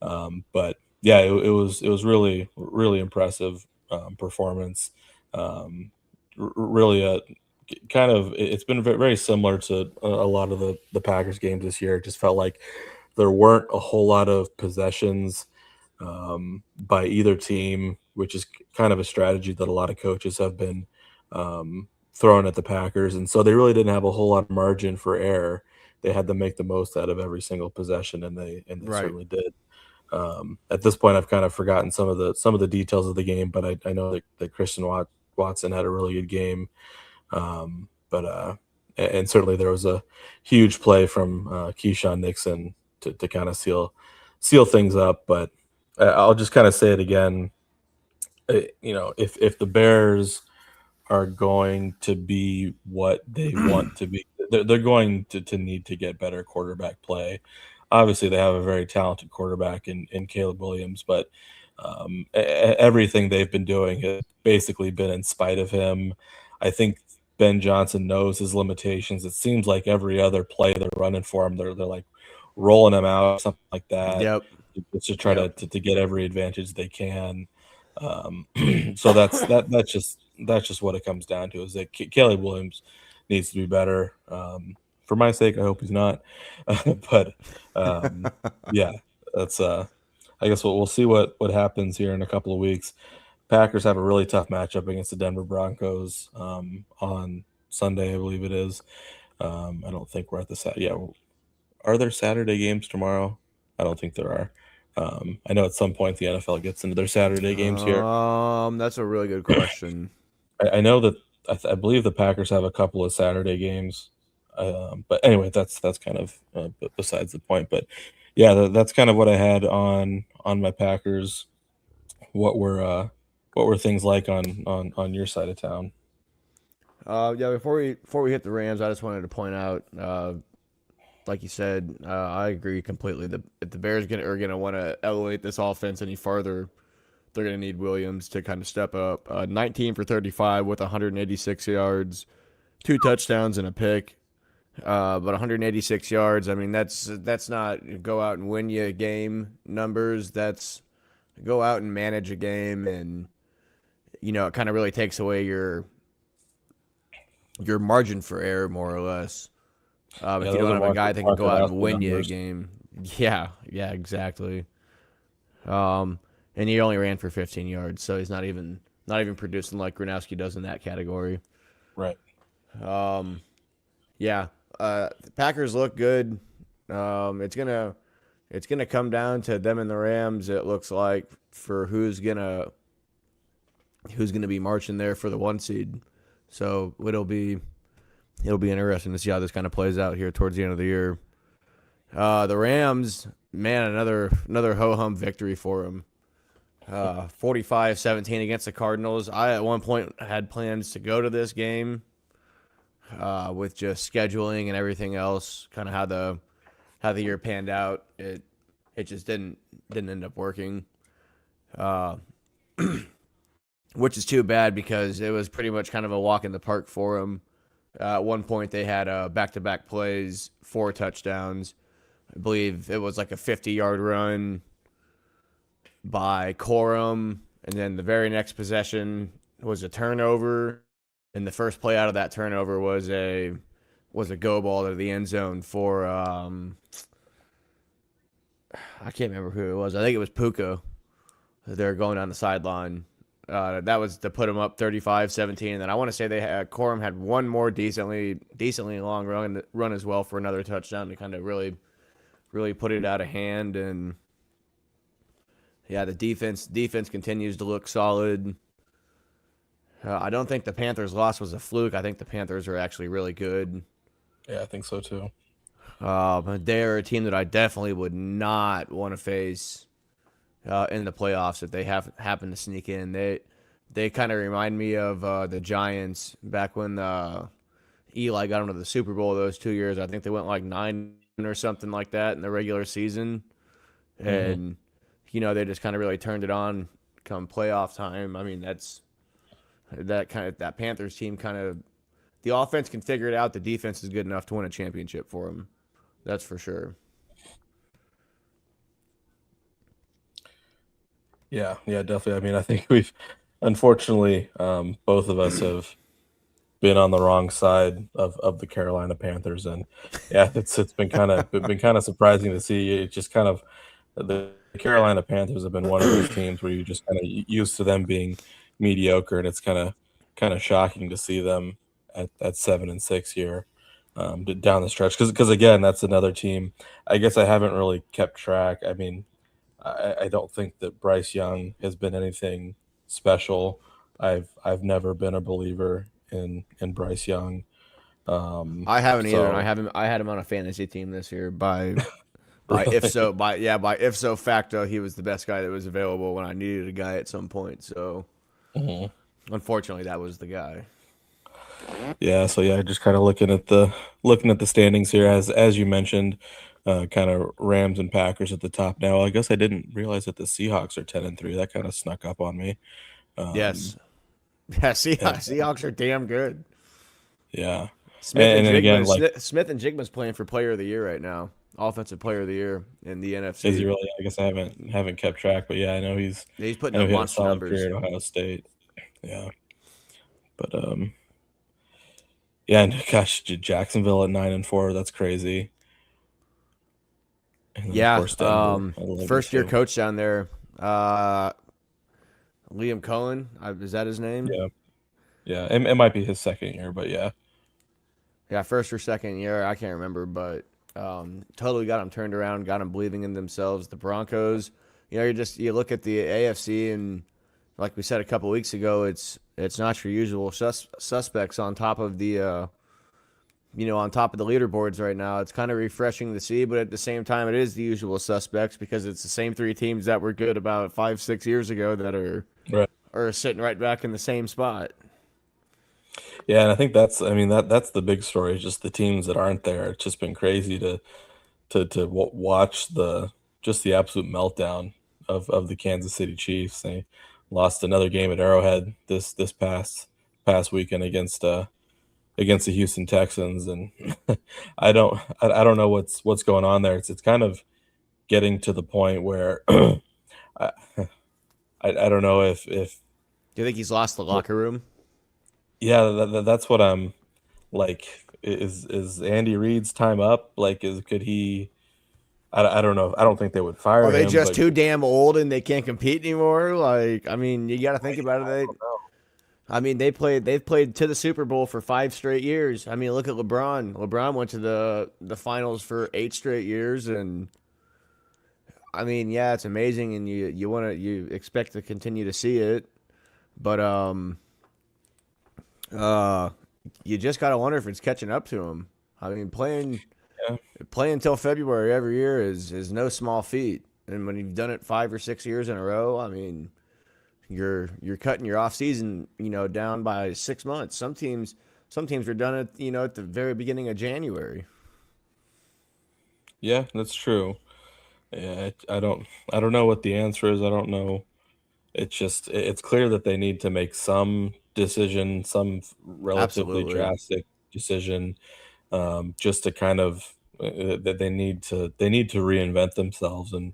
But yeah, it was really really impressive performance. Really a kind of it's been very similar to a lot of the Packers games this year. It just felt like there weren't a whole lot of possessions by either team, which is kind of a strategy that a lot of coaches have been throwing at the Packers, and so they really didn't have a whole lot of margin for error. They had to make the most out of every single possession, and they Right. certainly did. At this point, I've kind of forgotten some of the details of the game, but I know that Christian Watson had a really good game. But and certainly there was a huge play from Keyshawn Nixon to kind of seal things up. But I'll just kind of say it again. If the Bears are going to be what they want to be, they're going to need to get better quarterback play. Obviously, they have a very talented quarterback in Caleb Williams, but everything they've been doing has basically been in spite of him. I think Ben Johnson knows his limitations. It seems like every other play they're running for him, they're like rolling him out, something like that, Yep. just to try to get every advantage they can. So that's just what it comes down to is that Caleb Williams needs to be better. For my sake, I hope he's not. But yeah, that's I guess we'll see what happens here in a couple of weeks. Packers have a really tough matchup against the Denver Broncos on Sunday, I believe it is. I don't think we're at the yeah. Are there Saturday games tomorrow? I don't think there are. I know at some point the NFL gets into their Saturday games here. That's a really good question. I know that I believe the Packers have a couple of Saturday games. But anyway, that's kind of besides the point. But yeah, that's kind of what I had on my Packers. What were things like on your side of town? Yeah, before we hit the Rams, I just wanted to point out, like you said, I agree completely. If the Bears are gonna want to elevate this offense any farther, they're gonna need Williams to kind of step up. 19 for 35 with 186 yards, 2 touchdowns and a pick. But 186 yards. I mean, that's not go out and win you a game numbers. That's go out and manage a game, and it kind of really takes away your margin for error, more or less. If you don't have a guy that can go out and win you a game, yeah, exactly. And he only ran for 15 yards, so he's not even producing like Gronowski does in that category. Right. Yeah. The Packers look good. It's gonna come down to them and the Rams. It looks like for who's gonna be marching there for the 1 seed. So it'll be interesting to see how this kind of plays out here towards the end of the year. The Rams, man, another ho-hum victory for them. 45-17 against the Cardinals. I at one point had plans to go to this game. With just scheduling and everything else, kind of how the year panned out, it just didn't end up working, which is too bad because it was pretty much kind of a walk in the park for them. At one point, they had back-to-back plays, 4 touchdowns. I believe it was like a 50-yard run by Corum, and then the very next possession was a turnover. And the first play out of that turnover was a go ball to the end zone for I can't remember who it was. I think it was Puka. They're going down the sideline. That was to put them up 35-17. And then I want to say Corum had one more decently long run as well for another touchdown to kind of really put it out of hand. And yeah, the defense continues to look solid. I don't think the Panthers' loss was a fluke. I think the Panthers are actually really good. Yeah, I think so too. They're a team that I definitely would not want to face in the playoffs if they happen to sneak in. They kind of remind me of the Giants back when Eli got into the Super Bowl those 2 years. I think they went like 9 or something like that in the regular season, Mhm. and they just kind of really turned it on come playoff time. I mean, that Panthers team kind of the offense can figure it out. The defense is good enough to win a championship for them. That's for sure. Yeah, definitely. I mean, I think we've unfortunately both of us have been on the wrong side of the Carolina Panthers, and yeah, it's been kind of surprising to see. It just kind of the Carolina Panthers have been one of those teams where you're just kind of used to them being mediocre, and it's kind of shocking to see them at 7-6 here down the stretch. Because again, that's another team. I guess I haven't really kept track. I mean, I don't think that Bryce Young has been anything special. I've never been a believer in Bryce Young. I haven't either, and So I had him on a fantasy team this year by if really, so by if so facto he was the best guy that was available when I needed a guy at some point. So Mhm. unfortunately, that was the guy. Yeah. So yeah, just kind of looking at the standings here as you mentioned, kind of Rams and Packers at the top now. I guess I didn't realize that the Seahawks are 10-3. That kind of snuck up on me. Um, Yes, yeah. and Seahawks are damn good. yeah, Smith and and then again, Jigma. like, Smith and Jigma's playing for Player of the Year right now. Offensive Player of the Year in the is he NFC. really? I guess I haven't kept track, but yeah, He's I putting know up he had a monster solid numbers. career at Ohio State. Yeah, but yeah, and gosh, Jacksonville at 9-4. That's crazy. And then of Yeah, course Denver at first year 11-2. coach down there, uh, Liam Cohen. Is that his name? Yeah, yeah. It might be his second year, but yeah, Yeah, first or second year, I can't remember, but totally got them turned around, got them believing in themselves. The Broncos, you look at the AFC, and like we said a couple weeks ago, it's not your usual suspects on top of on top of the leaderboards right now. It's kind of refreshing to see, but at the same time, it is the usual suspects because it's the same three teams that were good about 5, 6 years ago that right. are sitting right back in the same spot. Yeah, and I think I mean that's the big story. Is just the teams that aren't there. It's just been crazy to watch the absolute meltdown of the Kansas City Chiefs. They lost another game at Arrowhead this past weekend against the Houston Texans, and I don't know what's going on there. It's kind of getting to the point where I, I don't know if Do you think he's lost the locker room? yeah, that's what I'm like. Is Andy Reid's time up? Like, could he? I don't know. I don't think they would Are fire they him, just but too damn old and they can't compete anymore? Like, I mean, you got to think about it. I don't know. I mean, they've played to the Super Bowl for 5 straight years. I mean, look at LeBron. LeBron went to the finals for 8 straight years, and I mean, yeah, it's amazing, and you expect to continue to see it, but uh, you just gotta wonder if it's catching up to him. I mean, Yeah, playing until February every year is no small feat, and when you've done it 5 or 6 years in a row, I mean, you're cutting your off season, down by 6 months. Some teams are done at the very beginning of January. yeah, that's true. Yeah, I don't know what the answer is. I don't know. It's clear that they need to make some decision, some relatively Absolutely. drastic decision, just to kind of that they need to reinvent themselves in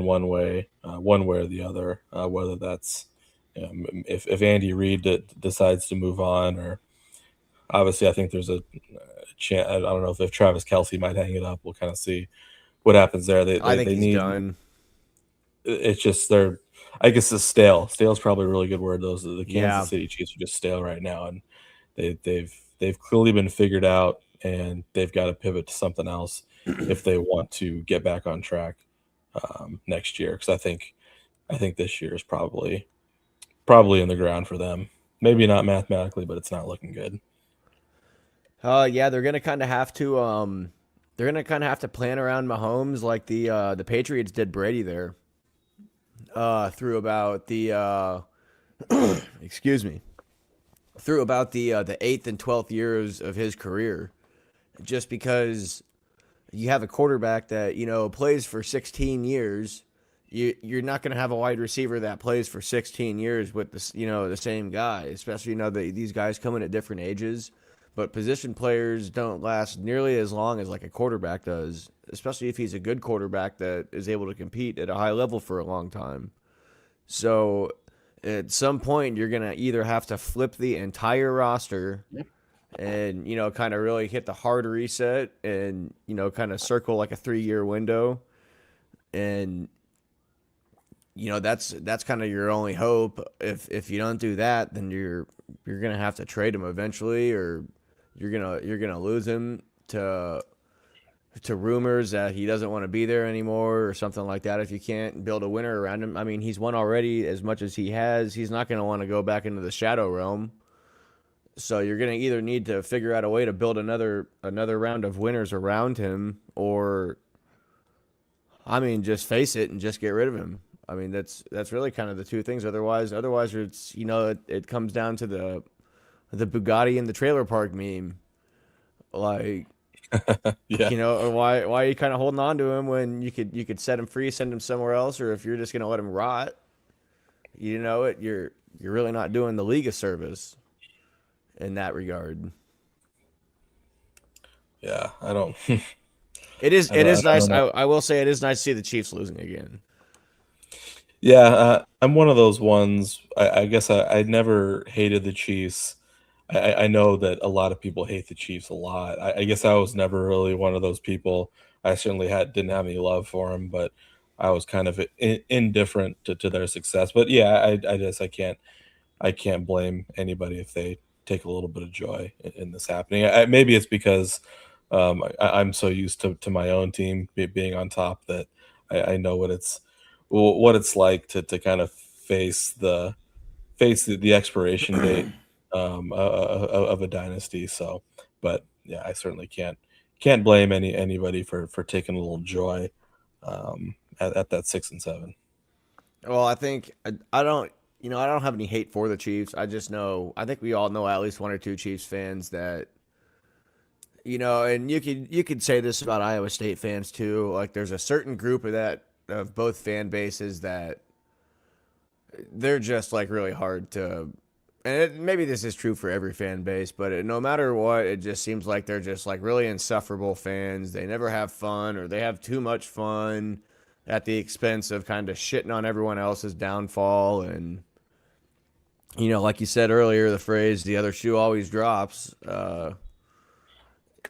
one way or the other. Whether that's if Andy Reid decides to move on, or obviously I think there's a chance. I don't know if Travis Kelsey might hang it up. We'll kind of see what happens there. They I they, think they he's need done. it's just they're I guess it's stale. Stale is probably a really good word. The Yeah. Kansas City Chiefs are just stale right now, and they've clearly been figured out, and they've got to pivot to something else if they want to get back on track next year. Because I think this year is probably in the ground for them. Maybe not mathematically, but it's not looking good. Yeah, they're gonna kind of have to plan around Mahomes like the Patriots did Brady there. through about the excuse me, through about the eighth and 12th years of his career, just because you have a quarterback that plays for 16 years. You're not going to have a wide receiver that plays for 16 years with the same guy, especially these guys come in at different ages. But position players don't last nearly as long as like a quarterback does, especially if he's a good quarterback that is able to compete at a high level for a long time. So at some point, you're going to either have to flip the entire roster and kind of really hit the hard reset and kind of circle like a 3-year window, and that's kind of your only hope. If you don't do that, then you're gonna have to trade him eventually, or you're gonna lose him to rumors that he doesn't want to be there anymore or something like that. If you can't build a winner around him, I mean, he's won already as much as he has. He's not gonna want to go back into the shadow realm. So you're gonna either need to figure out a way to build another round of winners around him, or I mean, just face it and just get rid of him. I mean, that's really kind of the two things. Otherwise, it's it comes down to the Bugatti in the trailer park meme. Like, Yeah. why are you kind of holding on to him when you could set him free, send him somewhere else, or if you're just gonna let him rot, you're really not doing the league a service in that regard. Yeah, I don't. It is I nice. don't know. I will say it is nice to see the Chiefs losing again. Yeah, I'm one of those ones. I guess I never hated the Chiefs. I know that a lot of people hate the Chiefs a lot. I guess I was never really one of those people. I certainly didn't have any love for them, but I was kind of indifferent to their success. But yeah, I guess I can't blame anybody if they take a little bit of joy in this happening. Maybe it's because I'm so used to my own team being on top that I know what it's like to kind of face the expiration date of a dynasty. So, but yeah, I certainly can't blame anybody for taking a little joy at that 6-7. Well, I think I don't, I don't have any hate for the Chiefs. I just know, I think we all know at least one or two Chiefs fans that, and you could say this about Iowa State fans too. Like, there's a certain group of both fan bases that they're just like really hard to. And maybe this is true for every fan base, but no matter what, it just seems like they're just like really insufferable fans. They never have fun, or they have too much fun at the expense of kind of shitting on everyone else's downfall. And like you said earlier, the phrase "the other shoe always drops."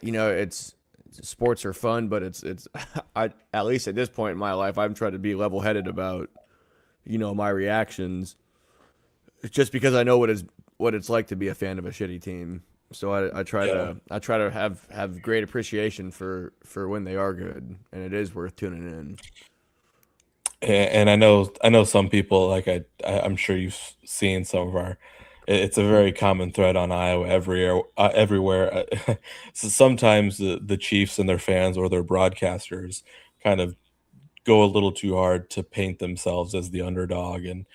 It's sports are fun, but it's I at least at this point in my life, I'm trying to be level headed about my reactions, just because I know what it's like to be a fan of a shitty team. So I try Yeah. to have great appreciation for when they are good, and it is worth tuning in. And I know some people, like I'm sure you've seen some of our. It's a very common thread on Iowa everywhere. So sometimes the Chiefs and their fans or their broadcasters kind of go a little too hard to paint themselves as the underdog, and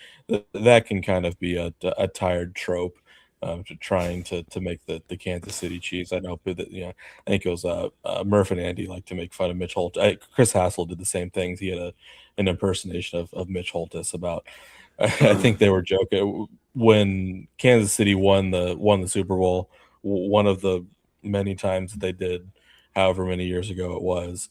that can kind of be a tired trope. To trying to make the Kansas City Chiefs. I know that I think it was Murph and Andy like to make fun of Mitch Holt. Chris Hassel did the same things. He had an impersonation of Mitch Holtis about. I think they were joking when Kansas City won the Super Bowl. One of the many times that they did, however many years ago it was.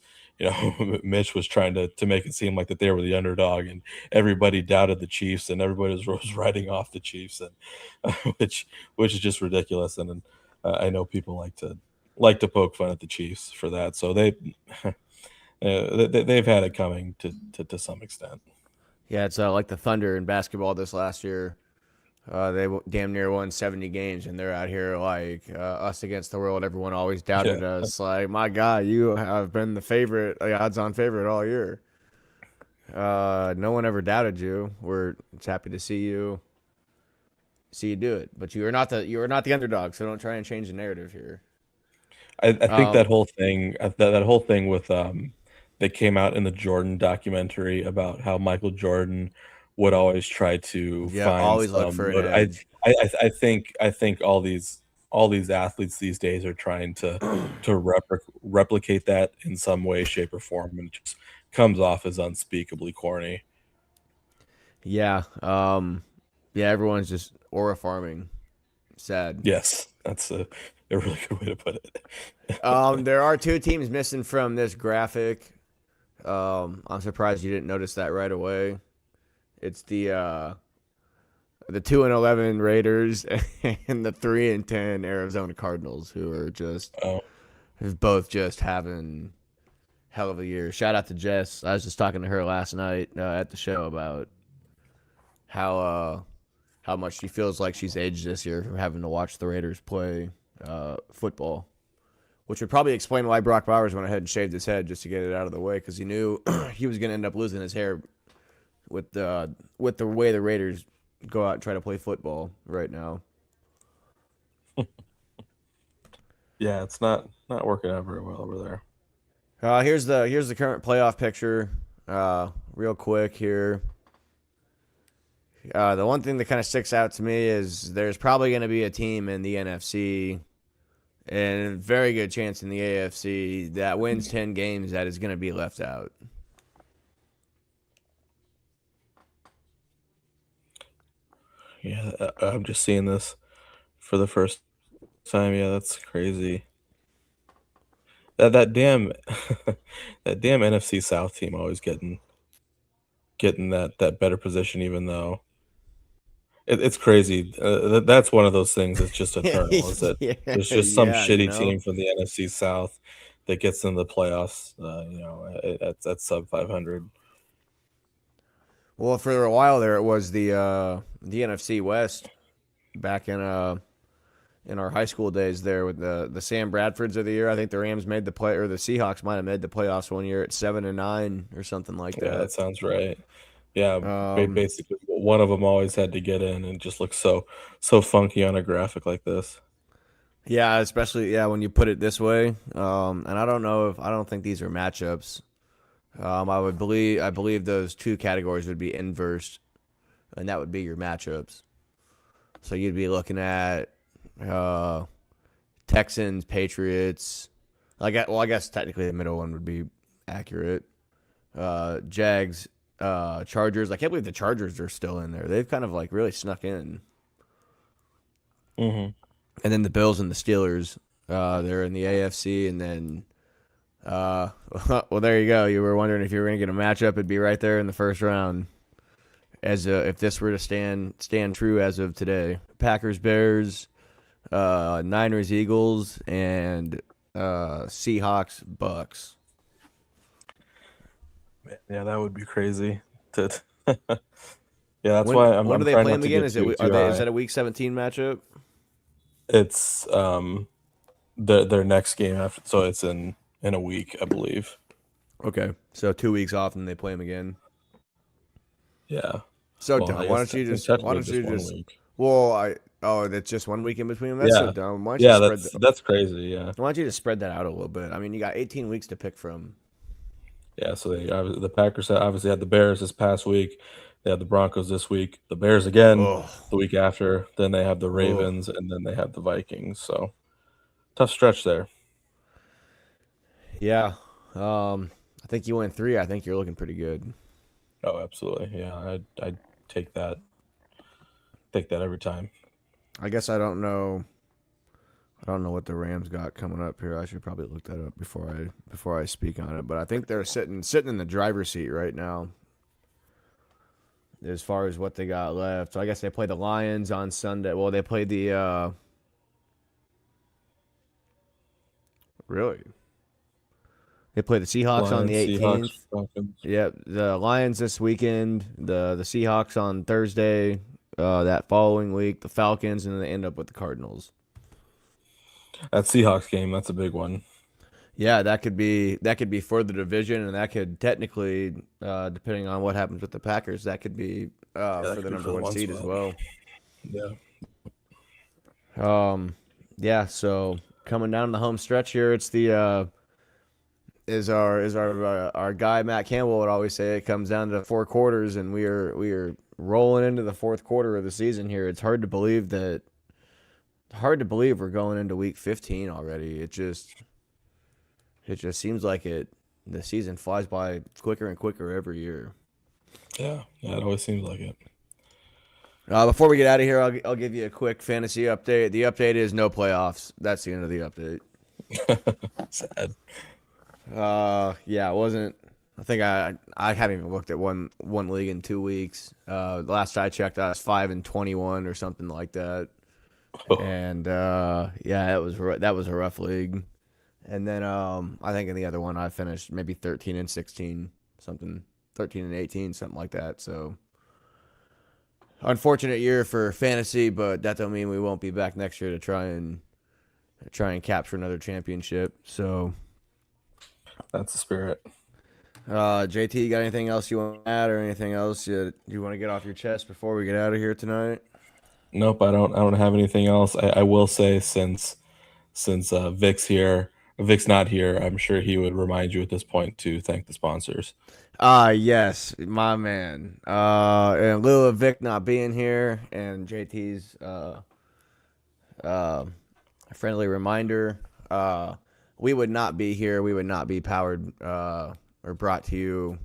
Mitch was trying to make it seem like that they were the underdog, and everybody doubted the Chiefs, and everybody was writing off the Chiefs, and which is just ridiculous. And I know people like to poke fun at the Chiefs for that, so they've had it coming to some extent. Yeah, it's like the Thunder in basketball this last year. They damn near won 70 games, and they're out here like us against the world. Everyone always doubted Yeah. us. Like, my God, you have been the favorite, like, odds-on favorite all year. No one ever doubted you. We're just happy to see you do it. But you are not the underdog, so don't try and change the narrative here. I think Um, that whole thing with that came out in the Jordan documentary about how Michael Jordan would always try to Yeah, find always look some. for an But edge. I think all these athletes these days are trying to replicate that in some way, shape, or form, and it just comes off as unspeakably corny. Yeah. Yeah, everyone's just aura farming. Sad. Yes, that's a really good way to put it. There are two teams missing from this graphic. I'm surprised you didn't notice that right away. It's the 2-11 Raiders and the 3-10 Arizona Cardinals, who are just Oh, who's both just having hell of a year. Shout out to Jess. I was just talking to her last night at the show about how much she feels like she's aged this year from having to watch the Raiders play football, which would probably explain why Brock Bowers went ahead and shaved his head just to get it out of the way, because he knew he was going to end up losing his hair with the way the Raiders go out and try to play football right now. yeah, it's not working out very well over there. Here's the current playoff picture, real quick here. The one thing that kind of sticks out to me is there's probably going to be a team in the NFC and a very good chance in the AFC that wins 10 games that is going to be left out. Yeah, I'm just seeing this for the first time. Yeah, that's crazy. That damn that damn NFC South team always getting that better position, even though it's crazy. That's one of those things that's just eternal. Is that Yeah, there's just some yeah, you shitty know. team from the NFC South that gets in the playoffs, at sub 500. Well, for a while there, it was the NFC West back in our high school days there with the Sam Bradfords of the year. I think the Rams made the play, or the Seahawks might have made the playoffs one year at 7-9 or something like Yeah, that. that sounds right. Yeah, Um, basically one of them always had to get in, and just looks so funky on a graphic like this. yeah, especially when you put it this way. And I don't think these are matchups. I believe those two categories would be inversed, and that would be your matchups. So you'd be looking at uh, Texans, Patriots. I guess technically the middle one would be accurate. Jags, Chargers. I can't believe the Chargers are still in there. They've kind of like really snuck in. Hmm. And then the Bills and the Steelers. They're in the AFC, and then well, there you go. You were wondering if you were going to get a matchup. It'd be right there in the first round. If this were to stand true as of today, Packers, Bears, Niners, Eagles, and Seahawks, Bucks. Yeah, that would be crazy. Yeah, that's When why when I'm do they trying play not them to again? get Is it too are too they is high. that a Week 17 matchup? It's their next game after, so it's in a week, I believe. Okay, so 2 weeks off, and they play them again. Yeah. So Well, I dumb. Why guess don't you just? Why technically don't you just one just? week. Well, that's just 1 week in between them. That's so Yeah. dumb. Why don't you Yeah, spread the? that's crazy. Yeah. Why don't you just spread that out a little bit? I mean, you got 18 weeks to pick from. Yeah, so the Packers obviously had the Bears this past week. They had the Broncos this week. The Bears again Oh, the week after. Then they have the oh, Ravens, and then they have the Vikings. So tough stretch there. yeah. I think you went 3. I think you're looking pretty good. Oh, absolutely. Yeah, I'd take that. Take that every time. I guess I don't know. I don't know what the Rams got coming up here. I should probably look that up before I speak on it. But I think they're sitting in the driver's seat right now as far as what they got left. So I guess they play the Lions on Sunday. Well, they played the really. They play the Seahawks on the Lions, Seahawks, 18th. Falcons. Yep, the Lions this weekend. The Seahawks on Thursday. That following week, the Falcons, and then they end up with the Cardinals. That Seahawks game, that's a big one. Yeah, that could be for the division, and that could technically, depending on what happens with the Packers, that could be That for could the be number for the one one seed as spot. well. Yeah. Yeah. So coming down the home stretch here, it's the is our guy Matt Campbell would always say it comes down to 4 quarters, and we are rolling into the fourth quarter of the season here. It's hard to believe we're going into week 15 already. It just seems like the season flies by quicker and quicker every year. Yeah, it always seems like it. Before we get out of here, I'll give you a quick fantasy update. The update is no playoffs. That's the end of the update. Sad. Yeah, it wasn't. I think I haven't even looked at one league in 2 weeks. The last I checked, I was 5-21 or something like that. And yeah, that was a rough league. And then I think in the other one I finished maybe 13-16, something 13-18, something like that. So unfortunate year for fantasy, but that don't mean we won't be back next year to try and capture another championship. So that's the spirit. JT, you got anything else you want to add, or anything else you want to get off your chest before we get out of here tonight? Nope, I don't have anything else. I will say, since Vic's not here, I'm sure he would remind you at this point to thank the sponsors. Yes, my man. In lieu of Vic not being here and JT's friendly reminder, we would not be here. We would not be powered or brought to you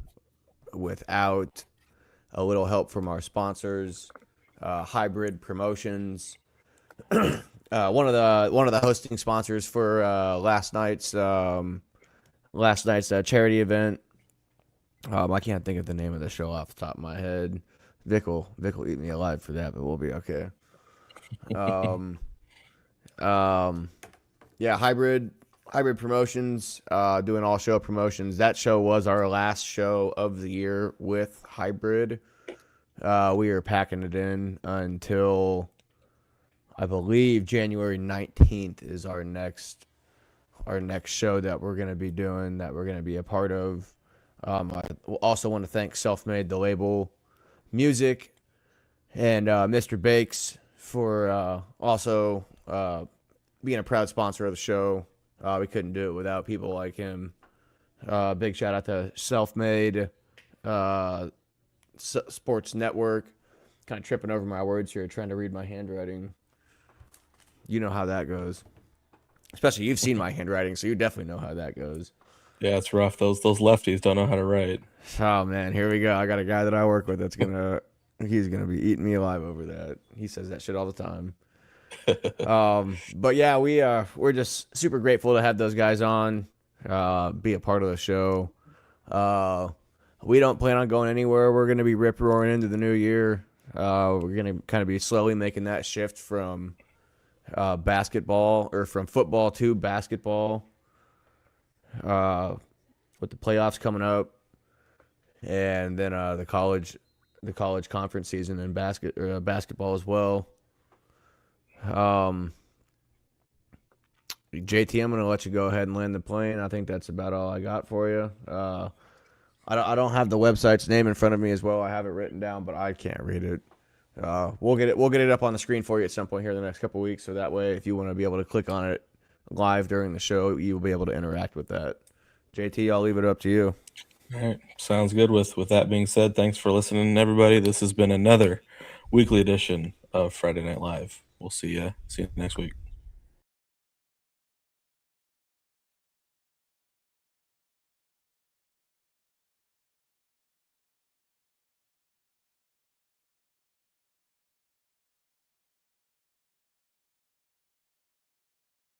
without a little help from our sponsors, Hybrid Promotions. One of the hosting sponsors for last night's charity event. I can't think of the name of the show off the top of my head. Vic will eat me alive for that, but we'll be okay. Yeah, Hybrid Promotions, doing all show promotions. That show was our last show of the year with Hybrid. We are packing it in until, I believe, January 19th is our next show that we're going to be doing, that we're going to be a part of. I also want to thank Self-Made, the label, music, and Mr. Bakes for also being a proud sponsor of the show. We couldn't do it without people like him. Big shout out to Self-Made Sports Network. Kind of tripping over my words here, trying to read my handwriting. You know how that goes. Especially you've seen my handwriting, so you definitely know how that goes. Yeah, it's rough. Those lefties don't know how to write. Oh man, here we go. I got a guy that I work with he's gonna be eating me alive over that. He says that shit all the time. But yeah, we're just super grateful to have those guys on, be a part of the show. We don't plan on going anywhere. We're gonna be rip roaring into the new year. We're gonna kind of be slowly making that shift from basketball, or from football to basketball. With the playoffs coming up, and then the college conference season in basketball as well. JT, I'm gonna let you go ahead and land the plane. I think that's about all I got for you. I don't have the website's name in front of me as well. I have it written down, but I can't read it. We'll get it up on the screen for you at some point here in the next couple weeks, so that way if you want to be able to click on it live during the show, you'll be able to interact with that. JT, I'll leave it up to you. All right, sounds good. With that being said, thanks for listening, everybody. This has been another weekly edition of Friday Night Live. We'll see you next week.